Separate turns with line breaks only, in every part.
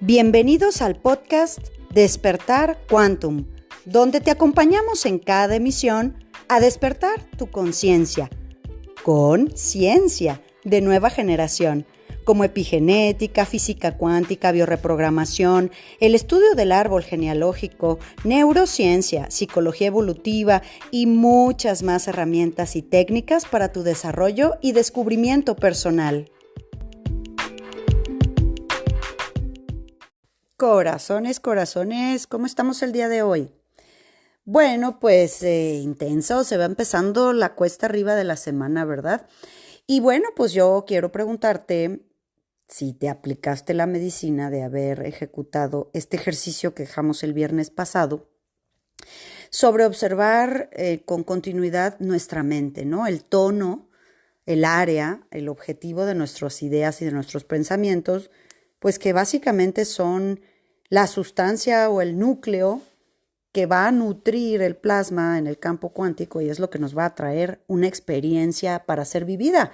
Bienvenidos al podcast Despertar Quantum, donde te acompañamos en cada emisión a despertar tu conciencia con ciencia de nueva generación, como epigenética, física cuántica, bioreprogramación, el estudio del árbol genealógico, neurociencia, psicología evolutiva y muchas más herramientas y técnicas para tu desarrollo y descubrimiento personal. Corazones, ¿cómo estamos el día de hoy? Bueno, pues intenso, se va empezando la cuesta arriba de la semana, ¿verdad? Y bueno, pues yo quiero preguntarte si te aplicaste la medicina de haber ejecutado este ejercicio que dejamos el viernes pasado sobre observar con continuidad nuestra mente, ¿no? El tono, el área, el objetivo de nuestras ideas y de nuestros pensamientos, pues que básicamente son la sustancia o el núcleo que va a nutrir el plasma en el campo cuántico y es lo que nos va a traer una experiencia para ser vivida.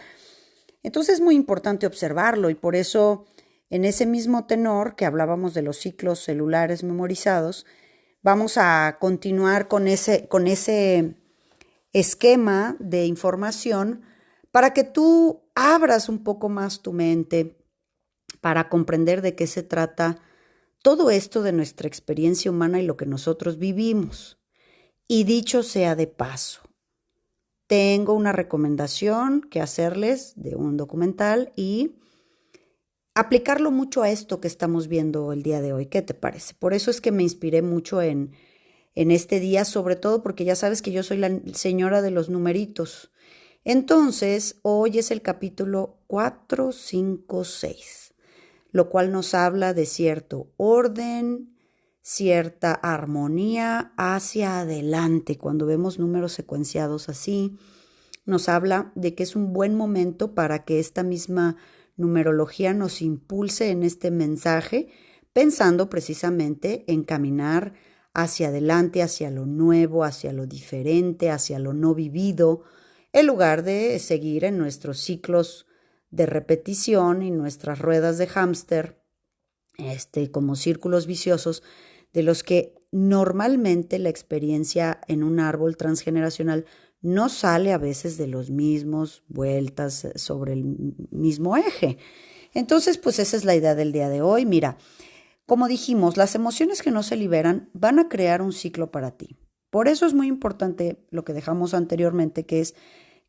Entonces es muy importante observarlo y por eso en ese mismo tenor que hablábamos de los ciclos celulares memorizados, vamos a continuar con ese esquema de información para que tú abras un poco más tu mente para comprender de qué se trata todo esto de nuestra experiencia humana y lo que nosotros vivimos. Y dicho sea de paso, tengo una recomendación que hacerles de un documental y aplicarlo mucho a esto que estamos viendo el día de hoy. ¿Qué te parece? Por eso es que me inspiré mucho en este día, sobre todo porque ya sabes que yo soy la señora de los numeritos. Entonces, hoy es el capítulo 456. Lo cual nos habla de cierto orden, cierta armonía hacia adelante. Cuando vemos números secuenciados así, nos habla de que es un buen momento para que esta misma numerología nos impulse en este mensaje, pensando precisamente en caminar hacia adelante, hacia lo nuevo, hacia lo diferente, hacia lo no vivido, en lugar de seguir en nuestros ciclos de repetición y nuestras ruedas de hámster, como círculos viciosos, de los que normalmente la experiencia en un árbol transgeneracional no sale a veces de los mismos vueltas sobre el mismo eje. Entonces, pues esa es la idea del día de hoy. Mira, como dijimos, las emociones que no se liberan van a crear un ciclo para ti. Por eso es muy importante lo que dejamos anteriormente, que es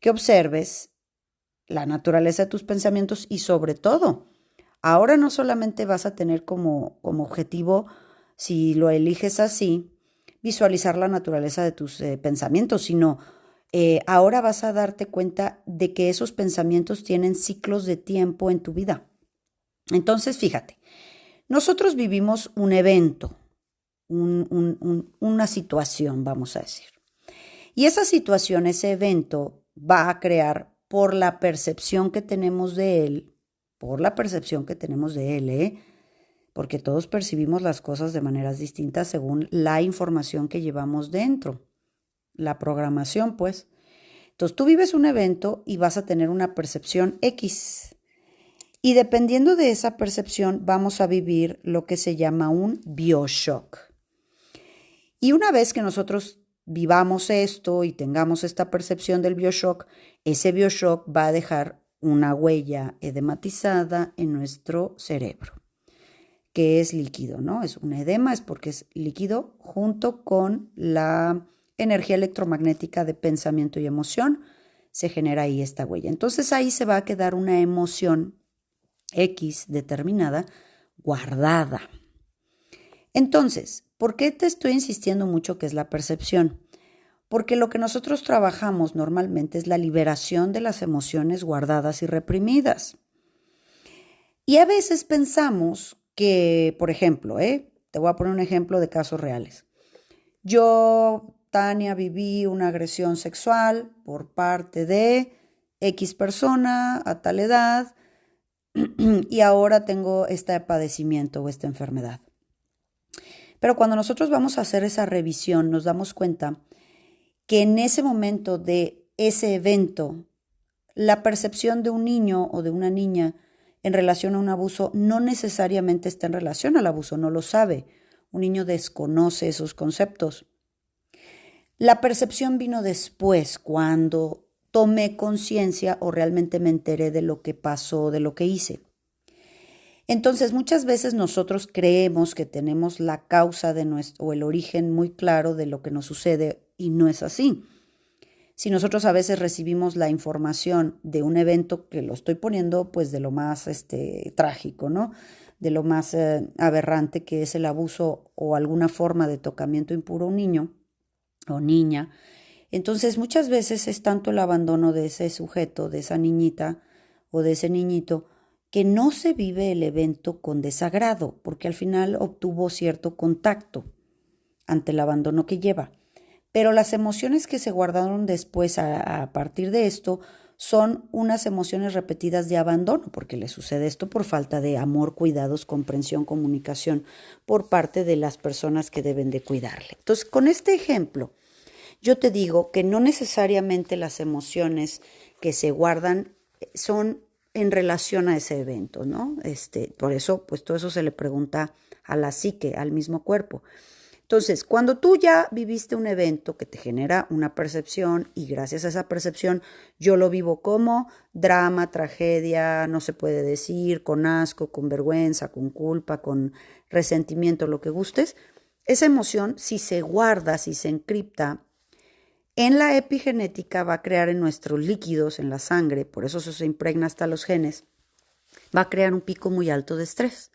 que observes la naturaleza de tus pensamientos y sobre todo, ahora no solamente vas a tener como objetivo, si lo eliges así, visualizar la naturaleza de tus pensamientos, sino ahora vas a darte cuenta de que esos pensamientos tienen ciclos de tiempo en tu vida. Entonces, fíjate, nosotros vivimos un evento, una situación, vamos a decir. Y esa situación, ese evento, va a crear por la percepción que tenemos de él, porque todos percibimos las cosas de maneras distintas según la información que llevamos dentro, la programación, pues. Entonces tú vives un evento y vas a tener una percepción X. Y dependiendo de esa percepción vamos a vivir lo que se llama un bioshock. Y una vez que nosotros vivamos esto y tengamos esta percepción del bioshock, ese bioshock va a dejar una huella edematizada en nuestro cerebro, que es líquido, ¿no? Es un edema, es porque es líquido junto con la energía electromagnética de pensamiento y emoción, se genera ahí esta huella. Entonces ahí se va a quedar una emoción X determinada, guardada. Entonces, ¿por qué te estoy insistiendo mucho que es la percepción? Porque lo que nosotros trabajamos normalmente es la liberación de las emociones guardadas y reprimidas. Y a veces pensamos que, por ejemplo, te voy a poner un ejemplo de casos reales. Yo, Tania, viví una agresión sexual por parte de X persona a tal edad y ahora tengo este padecimiento o esta enfermedad. Pero cuando nosotros vamos a hacer esa revisión, nos damos cuenta que en ese momento de ese evento, la percepción de un niño o de una niña en relación a un abuso no necesariamente está en relación al abuso, no lo sabe. Un niño desconoce esos conceptos. La percepción vino después, cuando tomé conciencia o realmente me enteré de lo que pasó, de lo que hice. Entonces, muchas veces nosotros creemos que tenemos la causa de nuestro, o el origen muy claro de lo que nos sucede y no es así. Si nosotros a veces recibimos la información de un evento, que lo estoy poniendo pues de lo más trágico, ¿no? De lo más aberrante, que es el abuso o alguna forma de tocamiento impuro a un niño o niña, entonces muchas veces es tanto el abandono de ese sujeto, de esa niñita o de ese niñito, que no se vive el evento con desagrado, porque al final obtuvo cierto contacto ante el abandono que lleva. Pero las emociones que se guardaron después a partir de esto son unas emociones repetidas de abandono, porque le sucede esto por falta de amor, cuidados, comprensión, comunicación por parte de las personas que deben de cuidarle. Entonces, con este ejemplo, yo te digo que no necesariamente las emociones que se guardan son en relación a ese evento, ¿no? Por eso, pues todo eso se le pregunta a la psique, al mismo cuerpo. Entonces, cuando tú ya viviste un evento que te genera una percepción y gracias a esa percepción yo lo vivo como drama, tragedia, no se puede decir, con asco, con vergüenza, con culpa, con resentimiento, lo que gustes, esa emoción, si se guarda, si se encripta, en la epigenética va a crear en nuestros líquidos, en la sangre, por eso se impregna hasta los genes, va a crear un pico muy alto de estrés.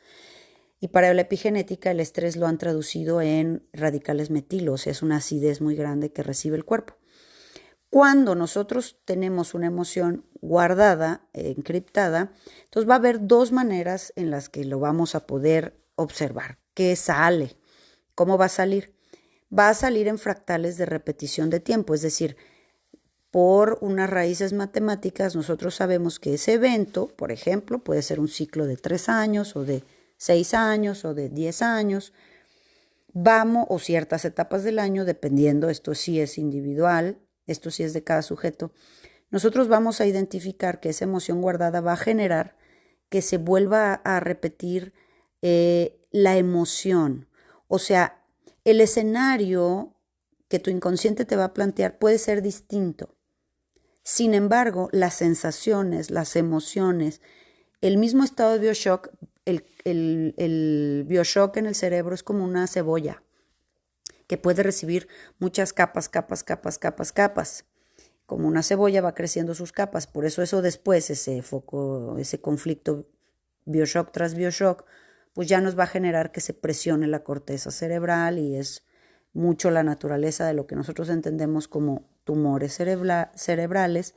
Y para la epigenética el estrés lo han traducido en radicales metilo, o sea, es una acidez muy grande que recibe el cuerpo. Cuando nosotros tenemos una emoción guardada, encriptada, entonces va a haber dos maneras en las que lo vamos a poder observar. ¿Qué sale? ¿Cómo va a salir? Va a salir en fractales de repetición de tiempo, es decir, por unas raíces matemáticas nosotros sabemos que ese evento, por ejemplo, puede ser un ciclo de 3 años o de 6 años o de 10 años, o ciertas etapas del año, dependiendo, esto sí es individual, esto sí es de cada sujeto, nosotros vamos a identificar que esa emoción guardada va a generar que se vuelva a repetir la emoción. O sea, el escenario que tu inconsciente te va a plantear puede ser distinto. Sin embargo, las sensaciones, las emociones, el mismo estado de BioShock, el BioShock en el cerebro es como una cebolla que puede recibir muchas capas, Como una cebolla va creciendo sus capas, por eso después, ese conflicto BioShock tras BioShock, pues ya nos va a generar que se presione la corteza cerebral y es mucho la naturaleza de lo que nosotros entendemos como tumores cerebrales.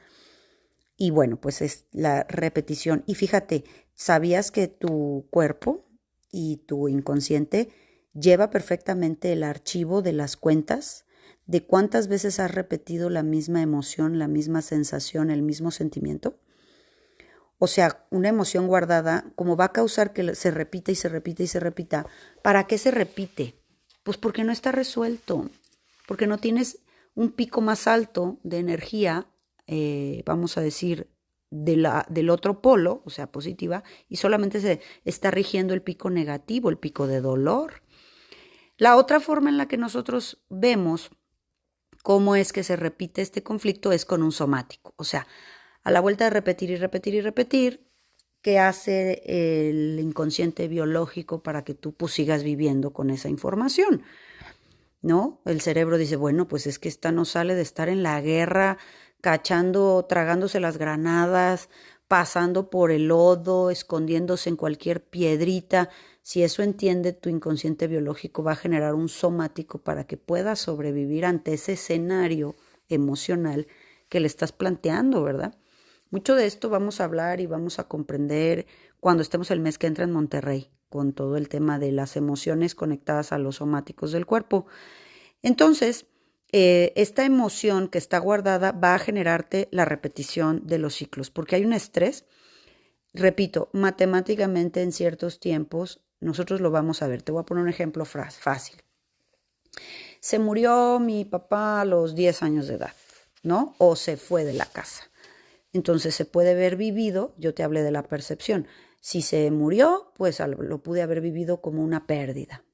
Y bueno, pues es la repetición. Y fíjate, ¿sabías que tu cuerpo y tu inconsciente lleva perfectamente el archivo de las cuentas de cuántas veces has repetido la misma emoción, la misma sensación, el mismo sentimiento? O sea, una emoción guardada, como va a causar que se repita y se repita y se repita, ¿para qué se repite? Pues porque no está resuelto, porque no tienes un pico más alto de energía, vamos a decir, del otro polo, o sea, positiva, y solamente se está rigiendo el pico negativo, el pico de dolor. La otra forma en la que nosotros vemos cómo es que se repite este conflicto es con un somático, o sea, a la vuelta de repetir y repetir y repetir, ¿qué hace el inconsciente biológico para que tú pues, sigas viviendo con esa información? ¿No? El cerebro dice, bueno, pues es que esta no sale de estar en la guerra, tragándose las granadas, pasando por el lodo, escondiéndose en cualquier piedrita. Si eso entiende tu inconsciente biológico, va a generar un somático para que puedas sobrevivir ante ese escenario emocional que le estás planteando, ¿verdad? Mucho de esto vamos a hablar y vamos a comprender cuando estemos el mes que entra en Monterrey, con todo el tema de las emociones conectadas a los somáticos del cuerpo. Entonces, esta emoción que está guardada va a generarte la repetición de los ciclos, porque hay un estrés, repito, matemáticamente en ciertos tiempos, nosotros lo vamos a ver. Te voy a poner un ejemplo fácil. Se murió mi papá a los 10 años de edad, ¿no? O se fue de la casa. Entonces se puede ver vivido, yo te hablé de la percepción, Si se murió, pues lo pude haber vivido como una pérdida.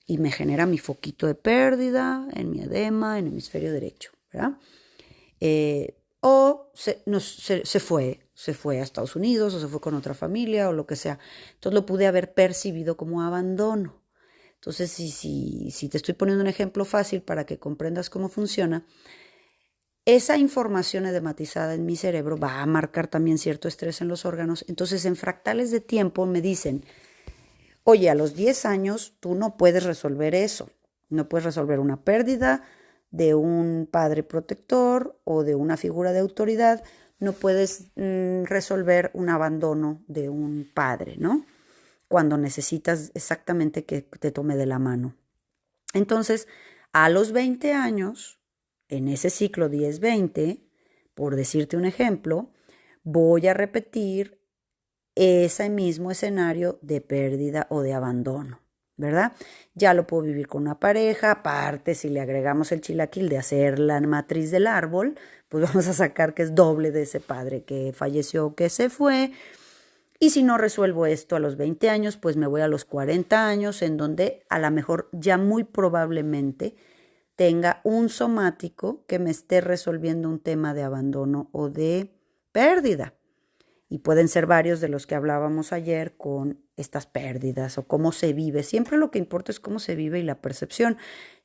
Y me genera mi foquito de pérdida en mi edema, en el hemisferio derecho, ¿verdad? Se fue a Estados Unidos o se fue con otra familia o lo que sea. Entonces lo pude haber percibido como abandono. Entonces, si te estoy poniendo un ejemplo fácil para que comprendas cómo funciona, esa información edematizada en mi cerebro va a marcar también cierto estrés en los órganos. Entonces, en fractales de tiempo me dicen, oye, a los 10 años tú no puedes resolver eso. No puedes resolver una pérdida de un padre protector o de una figura de autoridad. No puedes resolver un abandono de un padre, ¿no? Cuando necesitas exactamente que te tome de la mano. Entonces, a los 20 años, en ese ciclo 10-20, por decirte un ejemplo, voy a repetir ese mismo escenario de pérdida o de abandono, ¿verdad? Ya lo puedo vivir con una pareja, aparte si le agregamos el chilaquil de hacer la matriz del árbol, pues vamos a sacar que es doble de ese padre que falleció o que se fue. Y si no resuelvo esto a los 20 años, pues me voy a los 40 años, en donde a lo mejor ya muy probablemente tenga un somático que me esté resolviendo un tema de abandono o de pérdida. Y pueden ser varios de los que hablábamos ayer con estas pérdidas o cómo se vive. Siempre lo que importa es cómo se vive y la percepción.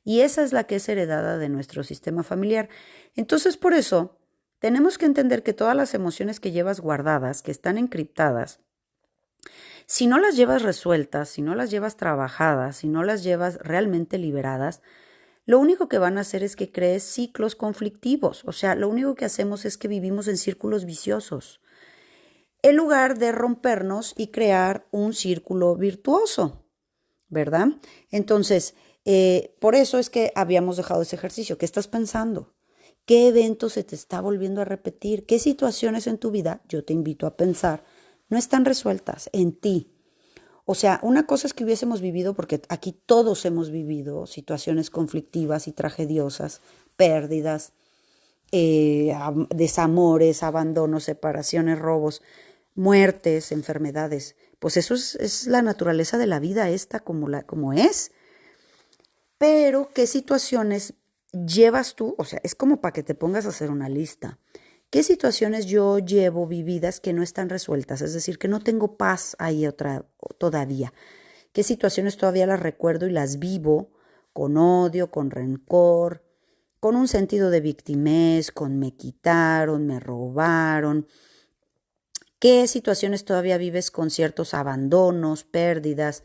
Y esa es la que es heredada de nuestro sistema familiar. Entonces, por eso, tenemos que entender que todas las emociones que llevas guardadas, que están encriptadas, si no las llevas resueltas, si no las llevas trabajadas, si no las llevas realmente liberadas, lo único que van a hacer es que crees ciclos conflictivos. O sea, lo único que hacemos es que vivimos en círculos viciosos, en lugar de rompernos y crear un círculo virtuoso, ¿verdad? Entonces, por eso es que habíamos dejado ese ejercicio. ¿Qué estás pensando? ¿Qué evento se te está volviendo a repetir? ¿Qué situaciones en tu vida, yo te invito a pensar, no están resueltas en ti? O sea, una cosa es que hubiésemos vivido, porque aquí todos hemos vivido situaciones conflictivas y tragediosas, pérdidas, desamores, abandonos, separaciones, robos, muertes, enfermedades. Pues eso es la naturaleza de la vida esta como es. Pero, ¿qué situaciones llevas tú? O sea, es como para que te pongas a hacer una lista. ¿Qué situaciones yo llevo vividas que no están resueltas? Es decir, que no tengo paz ahí todavía. ¿Qué situaciones todavía las recuerdo y las vivo con odio, con rencor, con un sentido de victimez, con me quitaron, me robaron? ¿Qué situaciones todavía vives con ciertos abandonos, pérdidas,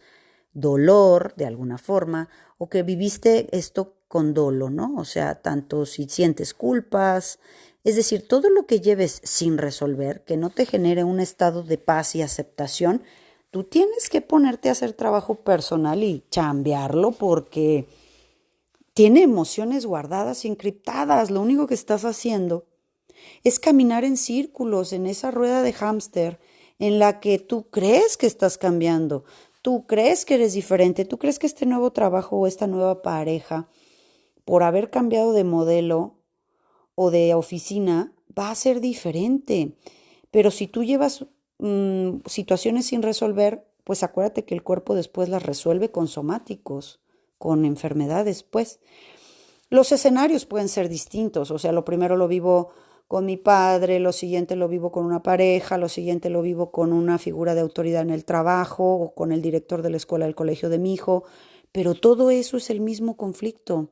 dolor de alguna forma, o que viviste esto con dolo, ¿no? O sea, tanto si sientes culpas, es decir, todo lo que lleves sin resolver, que no te genere un estado de paz y aceptación, tú tienes que ponerte a hacer trabajo personal y chambearlo porque tiene emociones guardadas y encriptadas. Lo único que estás haciendo es caminar en círculos, en esa rueda de hámster en la que tú crees que estás cambiando, tú crees que eres diferente, tú crees que este nuevo trabajo o esta nueva pareja, por haber cambiado de modelo o de oficina, va a ser diferente. Pero si tú llevas situaciones sin resolver, pues acuérdate que el cuerpo después las resuelve con somáticos, con enfermedades, pues. Los escenarios pueden ser distintos, o sea, lo primero lo vivo con mi padre, lo siguiente lo vivo con una pareja, lo siguiente lo vivo con una figura de autoridad en el trabajo o con el director de la escuela del colegio de mi hijo, pero todo eso es el mismo conflicto.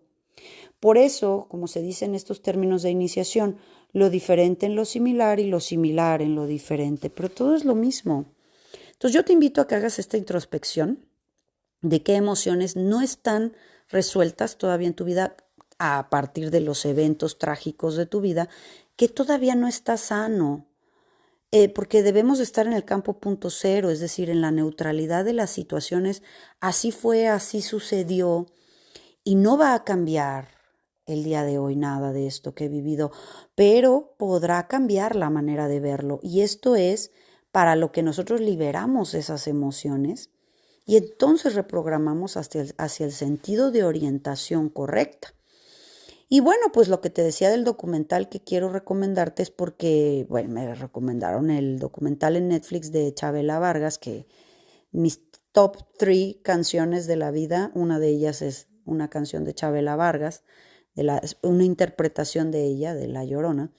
Por eso, como se dice en estos términos de iniciación, lo diferente en lo similar y lo similar en lo diferente, pero todo es lo mismo. Entonces yo te invito a que hagas esta introspección de qué emociones no están resueltas todavía en tu vida a partir de los eventos trágicos de tu vida, que todavía no está sano, porque debemos estar en el campo punto cero, es decir, en la neutralidad de las situaciones. Así fue, así sucedió, y no va a cambiar el día de hoy nada de esto que he vivido, pero podrá cambiar la manera de verlo, y esto es para lo que nosotros liberamos esas emociones y entonces reprogramamos hacia el sentido de orientación correcta. Y bueno, pues lo que te decía del documental que quiero recomendarte es porque, bueno, me recomendaron el documental en Netflix de Chabela Vargas, que mis top 3 canciones de la vida, una de ellas es una canción de Chabela Vargas, una interpretación de ella, de La Llorona.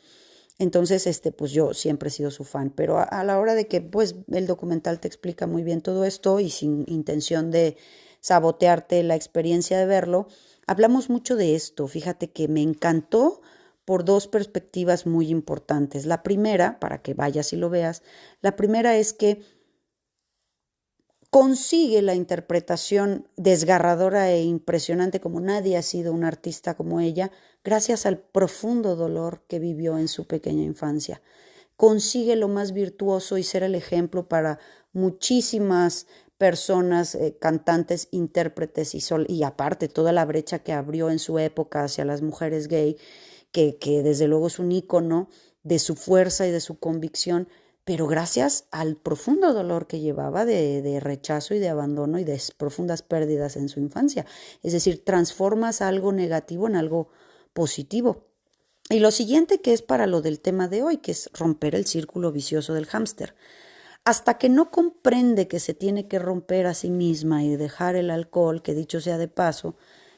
Entonces, pues yo siempre he sido su fan, pero a la hora de que, pues, el documental te explica muy bien todo esto y sin intención de sabotearte la experiencia de verlo, hablamos mucho de esto. Fíjate que me encantó por dos perspectivas muy importantes. La primera, para que vayas y lo veas, la primera es que consigue la interpretación desgarradora e impresionante como nadie ha sido un artista como ella, gracias al profundo dolor que vivió en su pequeña infancia. Consigue lo más virtuoso y ser el ejemplo para muchísimas personas, cantantes, intérpretes y aparte toda la brecha que abrió en su época hacia las mujeres gay, que desde luego es un ícono de su fuerza y de su convicción, pero gracias al profundo dolor que llevaba de rechazo y de abandono y de profundas pérdidas en su infancia. Es decir, transformas algo negativo en algo positivo. Y lo siguiente que es para lo del tema de hoy, que es romper el círculo vicioso del hámster. Hasta que no comprende que se tiene que romper a sí misma y dejar el alcohol, que dicho sea de paso,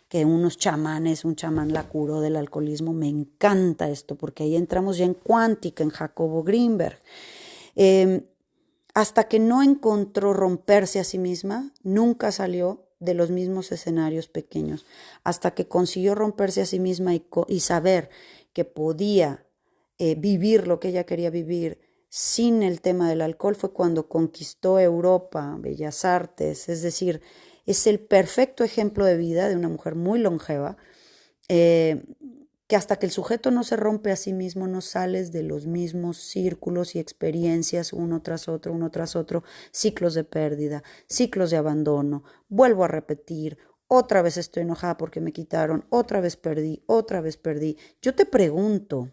que unos chamanes, un chamán la curó del alcoholismo, me encanta esto, porque ahí entramos ya en cuántica, en Jacobo Greenberg. Hasta que no encontró romperse a sí misma, nunca salió de los mismos escenarios pequeños. Hasta que consiguió romperse a sí misma y saber que podía vivir lo que ella quería vivir sin el tema del alcohol, fue cuando conquistó Europa, Bellas Artes. Es decir, es el perfecto ejemplo de vida de una mujer muy longeva, que hasta que el sujeto no se rompe a sí mismo, no sales de los mismos círculos y experiencias uno tras otro, ciclos de pérdida, ciclos de abandono, vuelvo a repetir, otra vez estoy enojada porque me quitaron, otra vez perdí. Yo te pregunto,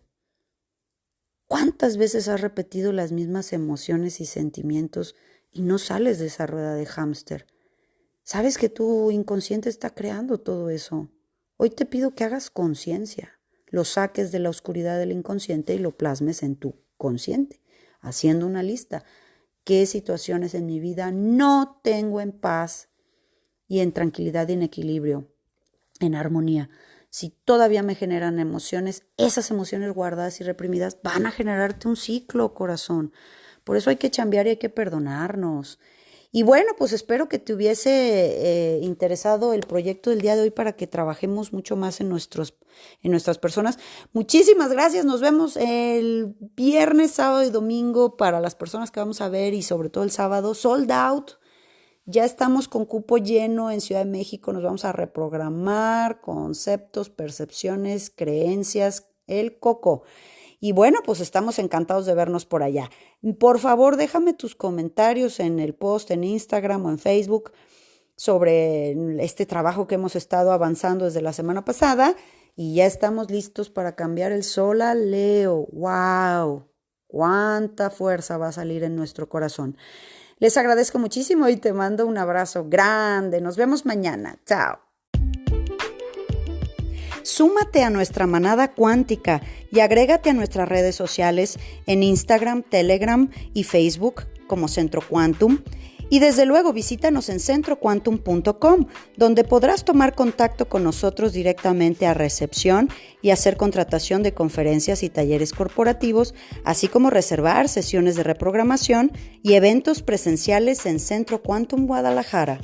¿cuántas veces has repetido las mismas emociones y sentimientos y no sales de esa rueda de hámster? Sabes que tu inconsciente está creando todo eso. Hoy te pido que hagas conciencia, lo saques de la oscuridad del inconsciente y lo plasmes en tu consciente, haciendo una lista. ¿Qué situaciones en mi vida no tengo en paz y en tranquilidad y en equilibrio, en armonía? Si todavía me generan emociones, esas emociones guardadas y reprimidas van a generarte un ciclo, corazón. Por eso hay que chambear y hay que perdonarnos. Y bueno, pues espero que te hubiese interesado el proyecto del día de hoy para que trabajemos mucho más en nuestras personas. Muchísimas gracias. Nos vemos el viernes, sábado y domingo para las personas que vamos a ver y sobre todo el sábado. Sold out. Ya estamos con cupo lleno en Ciudad de México. Nos vamos a reprogramar conceptos, percepciones, creencias, el coco. Y bueno, pues estamos encantados de vernos por allá. Por favor, déjame tus comentarios en el post en Instagram o en Facebook sobre este trabajo que hemos estado avanzando desde la semana pasada y ya estamos listos para cambiar el sol a Leo. ¡Wow! ¡Cuánta fuerza va a salir en nuestro corazón! Les agradezco muchísimo y te mando un abrazo grande. Nos vemos mañana. Chao. Súmate a nuestra manada cuántica y agrégate a nuestras redes sociales en Instagram, Telegram y Facebook como Centro Quantum. Y desde luego visítanos en centroquantum.com, donde podrás tomar contacto con nosotros directamente a recepción y hacer contratación de conferencias y talleres corporativos, así como reservar sesiones de reprogramación y eventos presenciales en Centro Quantum Guadalajara.